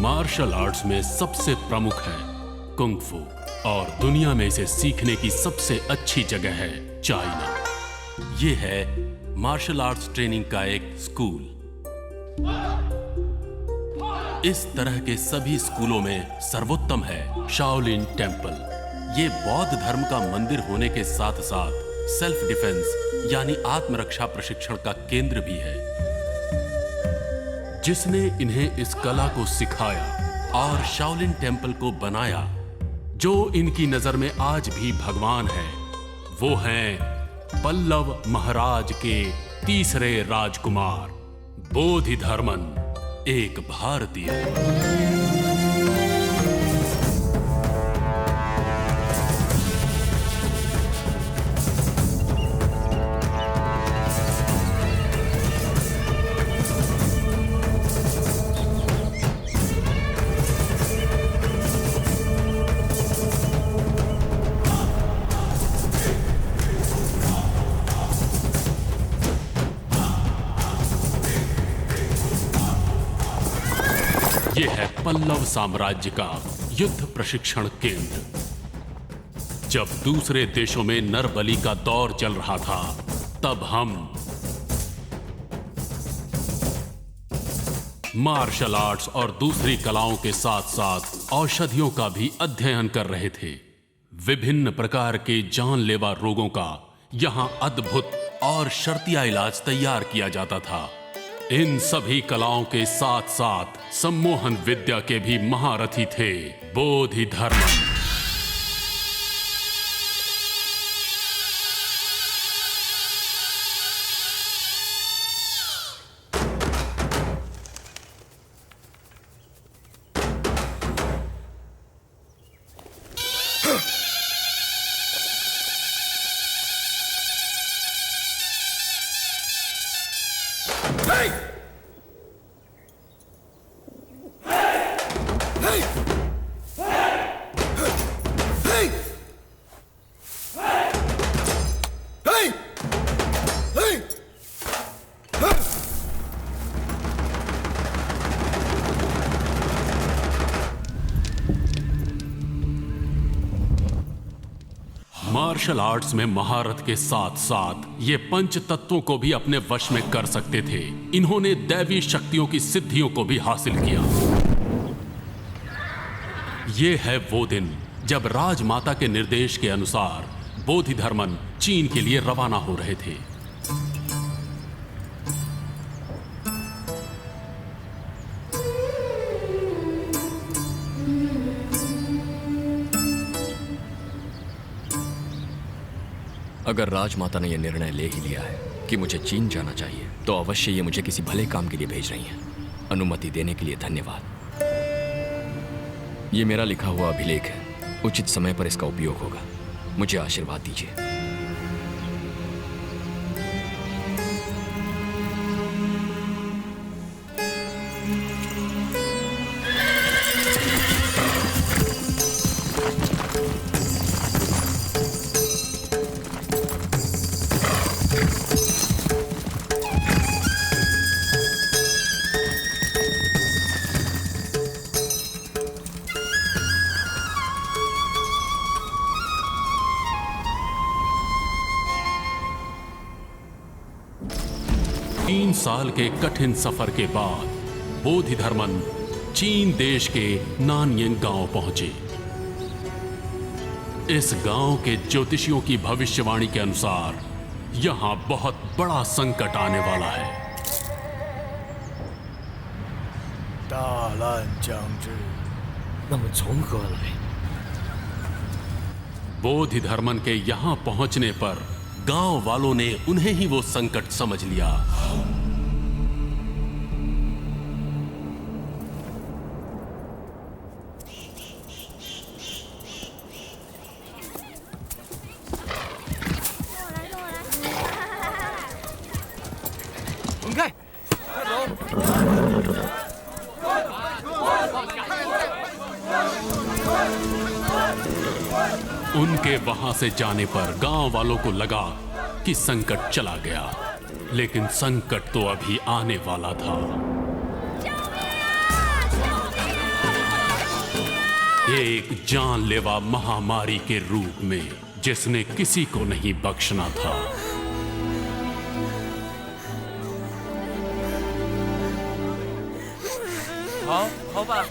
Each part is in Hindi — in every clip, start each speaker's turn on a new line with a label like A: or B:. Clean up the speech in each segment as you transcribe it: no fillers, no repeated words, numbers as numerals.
A: मार्शल आर्ट्स में सबसे प्रमुख है कुंग फू और दुनिया में इसे सीखने की सबसे अच्छी जगह है चाइना। ये है मार्शल आर्ट्स ट्रेनिंग का एक स्कूल। इस तरह के सभी स्कूलों में सर्वोत्तम है शाओलिन टेम्पल। ये बौद्ध धर्म का मंदिर होने के साथ साथ सेल्फ डिफेंस यानी आत्मरक्षा प्रशिक्षण का केंद्र भी है। जिसने इन्हें इस कला को सिखाया और शाओलिन टेम्पल को बनाया, जो इनकी नजर में आज भी भगवान है, वो हैं पल्लव महाराज के तीसरे राजकुमार बोधिधर्मन, एक भारतीय। ये है पल्लव साम्राज्य का युद्ध प्रशिक्षण केंद्र। जब दूसरे देशों में नरबली का दौर चल रहा था, तब हम मार्शल आर्ट्स और दूसरी कलाओं के साथ साथ औषधियों का भी अध्ययन कर रहे थे। विभिन्न प्रकार के जानलेवा रोगों का यहां अद्भुत और शर्तिया इलाज तैयार किया जाता था। इन सभी कलाओं के साथ साथ सम्मोहन विद्या के भी महारथी थे बोधिधर्मन। मार्शल आर्ट्स में महारत के साथ साथ ये पंच तत्वों को भी अपने वश में कर सकते थे। इन्होंने दैवी शक्तियों की सिद्धियों को भी हासिल किया। ये है वो दिन जब राजमाता के निर्देश के अनुसार बोधिधर्मन चीन के लिए रवाना हो रहे थे।
B: अगर राजमाता ने यह निर्णय ले ही लिया है कि मुझे चीन जाना चाहिए, तो अवश्य ये मुझे किसी भले काम के लिए भेज रही हैं। अनुमति देने के लिए धन्यवाद। ये मेरा लिखा हुआ अभिलेख है। उचित समय पर इसका उपयोग होगा। मुझे आशीर्वाद दीजिए।
A: 3 साल के कठिन सफर के बाद बोधिधर्मन चीन देश के नानयिंग गांव पहुंचे। इस गांव के ज्योतिषियों की भविष्यवाणी के अनुसार यहां बहुत बड़ा संकट आने वाला है। बोधिधर्मन के यहां पहुंचने पर गांव वालों ने उन्हें ही वो संकट समझ लिया। उनके वहां से जाने पर गांव वालों को लगा कि संकट चला गया, लेकिन संकट तो अभी आने वाला था। एक जानलेवा महामारी के रूप में जिसने किसी को नहीं बख्शना था।
C: हाँ, हाँ बा।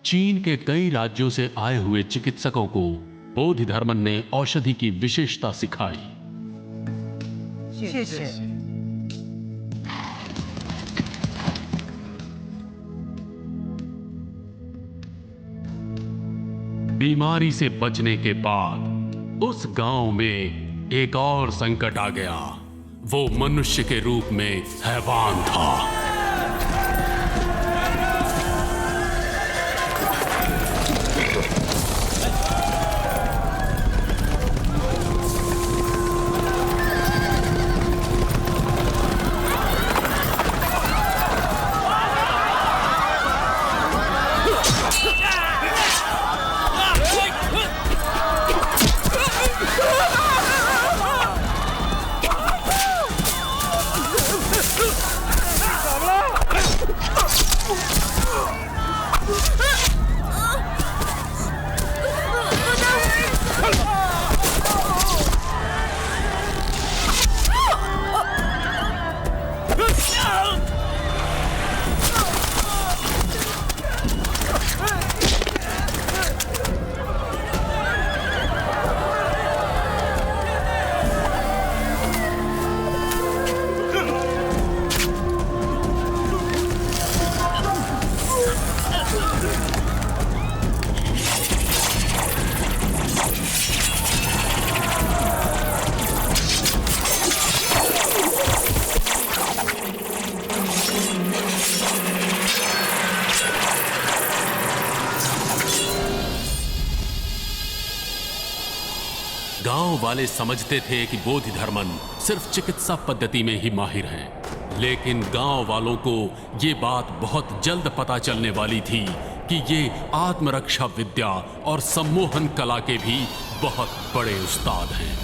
A: चीन के कई राज्यों से आए हुए चिकित्सकों को बोधिधर्मन ने औषधि की विशेषता सिखाई।
D: 谢谢。
A: बीमारी से बचने के बाद उस गांव में एक और संकट आ गया। वो मनुष्य के रूप में हैवान था। गांव वाले समझते थे कि बोधिधर्मन सिर्फ चिकित्सा पद्धति में ही माहिर हैं, लेकिन गांव वालों को ये बात बहुत जल्द पता चलने वाली थी कि ये आत्मरक्षा विद्या और सम्मोहन कला के भी बहुत बड़े उस्ताद हैं।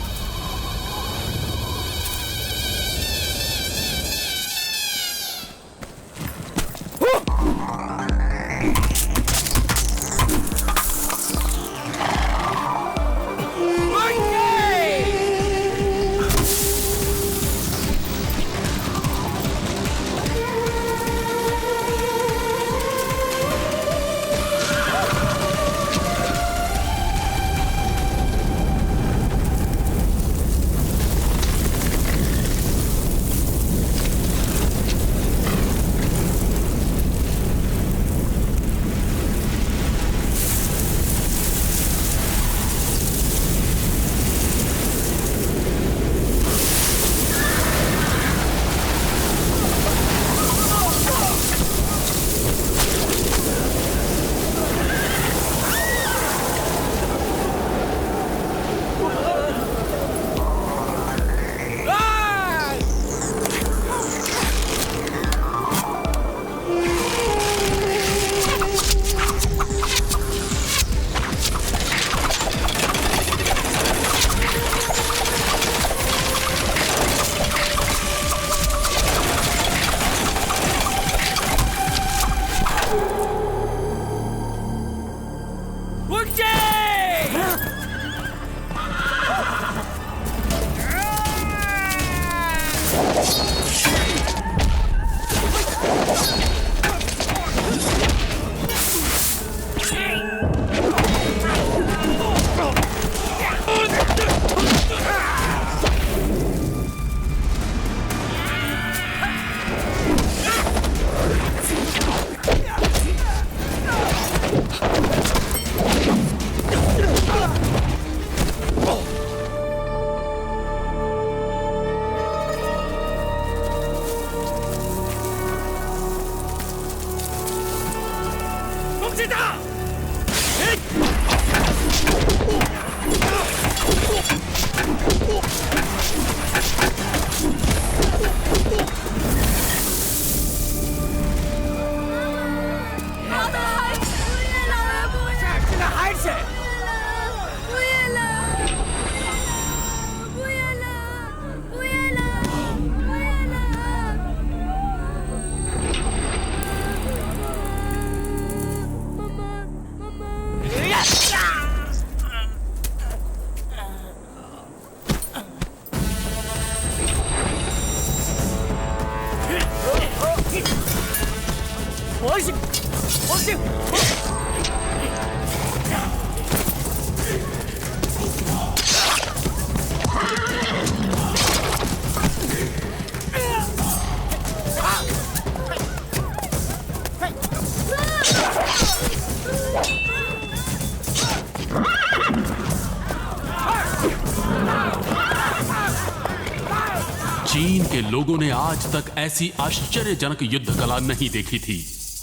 A: चीन के लोगों ने आज तक ऐसी आश्चर्यजनक युद्ध कला नहीं देखी थी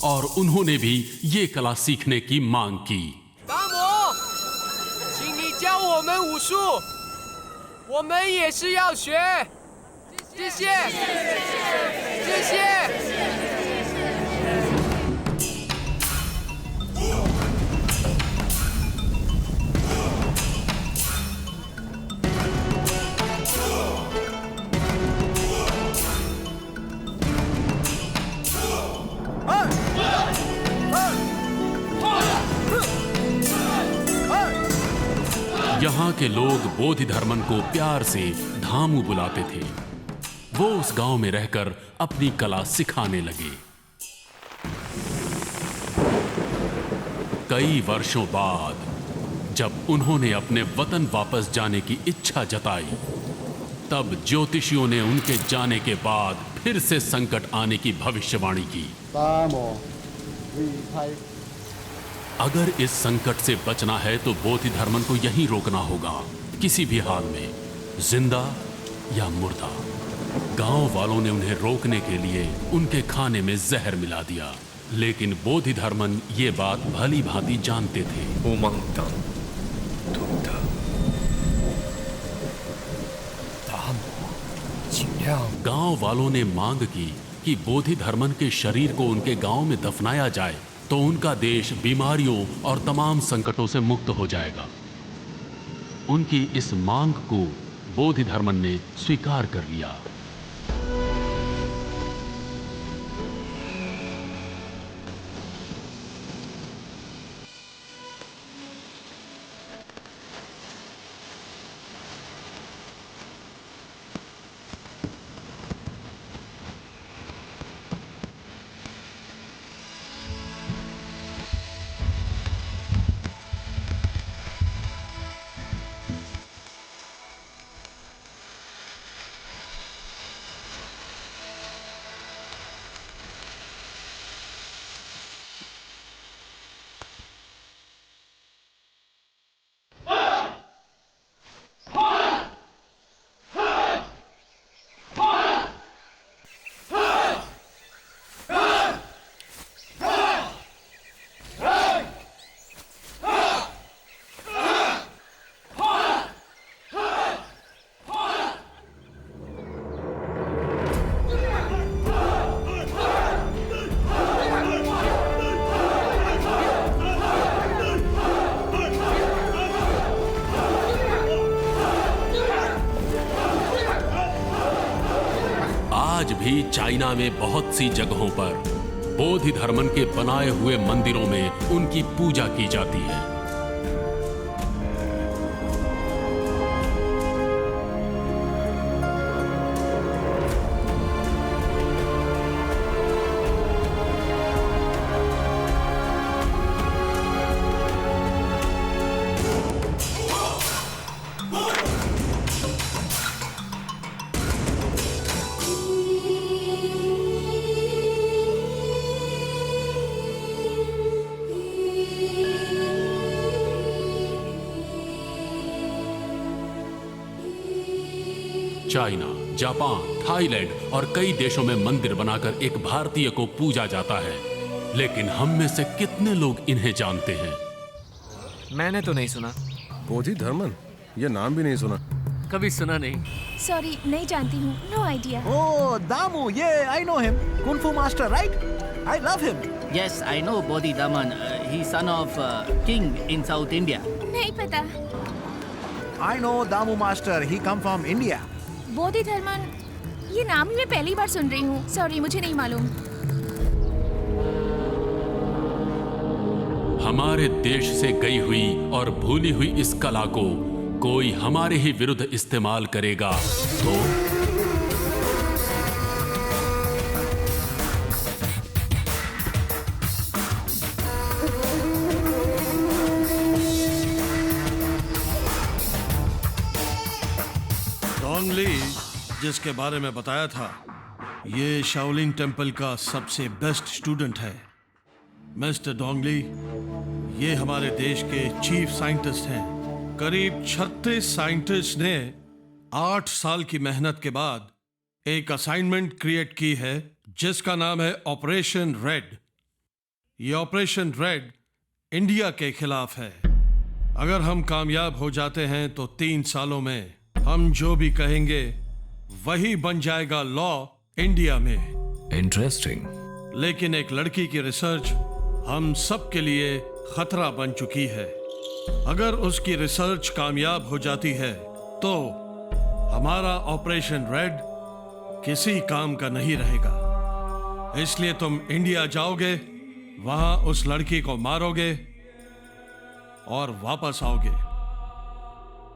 A: और उन्होंने भी ये कला सीखने की मांग की।
C: 大魔，请你教我们武术，我们也是要学。谢谢，谢谢。
A: यहाँ के लोग बोधिधर्मन को प्यार से धामू बुलाते थे। वो उस गांव में रहकर अपनी कला सिखाने लगे। कई वर्षों बाद जब उन्होंने अपने वतन वापस जाने की इच्छा जताई, तब ज्योतिषियों ने उनके जाने के बाद फिर से संकट आने की भविष्यवाणी की। अगर इस संकट से बचना है तो बोधिधर्मन को यहीं रोकना होगा, किसी भी हाल में, जिंदा या मुर्दा। गांव वालों ने उन्हें रोकने के लिए उनके खाने में जहर मिला दिया, लेकिन बोधिधर्मन ये बात भली भांति जानते थे। गांव वालों ने मांग की कि बोधिधर्मन के शरीर को उनके गांव में दफनाया जाए तो उनका देश बीमारियों और तमाम संकटों से मुक्त हो जाएगा। उनकी इस मांग को बोधिधर्मन ने स्वीकार कर लिया। आज भी चाइना में बहुत सी जगहों पर बोधिधर्मन के बनाए हुए मंदिरों में उनकी पूजा की जाती है। चाइना, जापान, थाईलैंड और कई देशों में मंदिर बनाकर एक भारतीय को पूजा जाता है, लेकिन हम में से कितने लोग इन्हें जानते हैं?
C: मैंने तो नहीं सुना।
E: बोधिधर्मन, ये नाम भी नहीं सुना।
C: कभी सुना नहीं।
F: सॉरी, नहीं जानती हूँ। No idea.
G: Oh, Damu, yeah, I know him. Kung Fu master, right? I love him.
H: Yes, I know Bodhidharman. He's son of king in South India.
F: नहीं पता।
G: I know Damu master. He come from India.
F: Bodhidharman, ये नाम ही मैं पहली बार सुन रही हूँ। सॉरी, मुझे नहीं मालूम।
A: हमारे देश से गई हुई और भूली हुई इस कला को कोई हमारे ही विरुद्ध इस्तेमाल करेगा तो
I: डोंगली, जिसके बारे में बताया था, ये शाओलिन टेम्पल का सबसे बेस्ट स्टूडेंट है। मिस्टर डोंगली, ये हमारे देश के चीफ साइंटिस्ट हैं। करीब 36 साइंटिस्ट ने 8 साल की मेहनत के बाद एक असाइनमेंट क्रिएट की है जिसका नाम है ऑपरेशन रेड। ये ऑपरेशन रेड इंडिया के खिलाफ है। अगर हम कामयाब हो जाते हैं तो 3 सालों में हम जो भी कहेंगे वही बन जाएगा लॉ इंडिया में।
B: इंटरेस्टिंग।
I: लेकिन एक लड़की की रिसर्च हम सब के लिए खतरा बन चुकी है। अगर उसकी रिसर्च कामयाब हो जाती है तो हमारा ऑपरेशन रेड किसी काम का नहीं रहेगा। इसलिए तुम इंडिया जाओगे, वहां उस लड़की को मारोगे और वापस आओगे।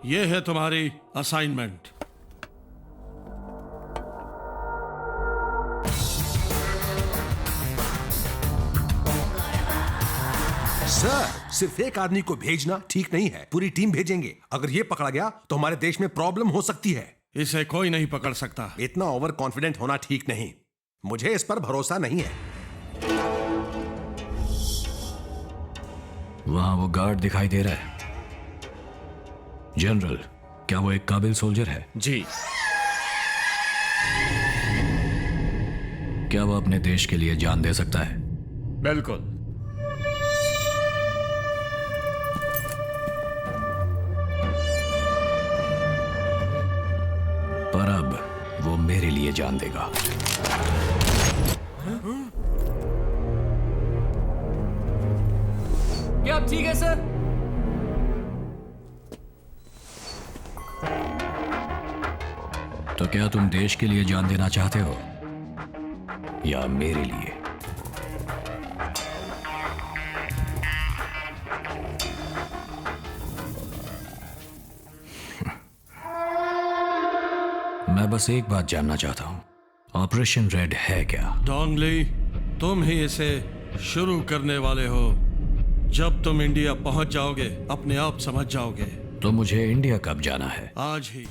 I: यह है तुम्हारी असाइनमेंट।
E: सर, सिर्फ एक आदमी को भेजना ठीक नहीं है। पूरी टीम भेजेंगे। अगर ये पकड़ा गया तो हमारे देश में प्रॉब्लम हो सकती है।
I: इसे कोई नहीं पकड़ सकता।
E: इतना ओवर कॉन्फिडेंट होना ठीक नहीं। मुझे इस पर भरोसा नहीं है।
B: वहां वो गार्ड दिखाई दे रहा है। जनरल, क्या वो एक काबिल सोल्जर है?
J: जी।
B: क्या वो अपने देश के लिए जान दे सकता है?
J: बिल्कुल।
B: पर अब वो मेरे लिए जान देगा।
C: क्या अब ठीक है सर?
B: तो क्या तुम देश के लिए जान देना चाहते हो या मेरे लिए? मैं बस एक बात जानना चाहता हूं, ऑपरेशन रेड है क्या?
I: डोंगली, तुम ही इसे शुरू करने वाले हो। जब तुम इंडिया पहुंच जाओगे अपने आप समझ जाओगे।
B: तो मुझे इंडिया कब जाना है?
I: आज ही।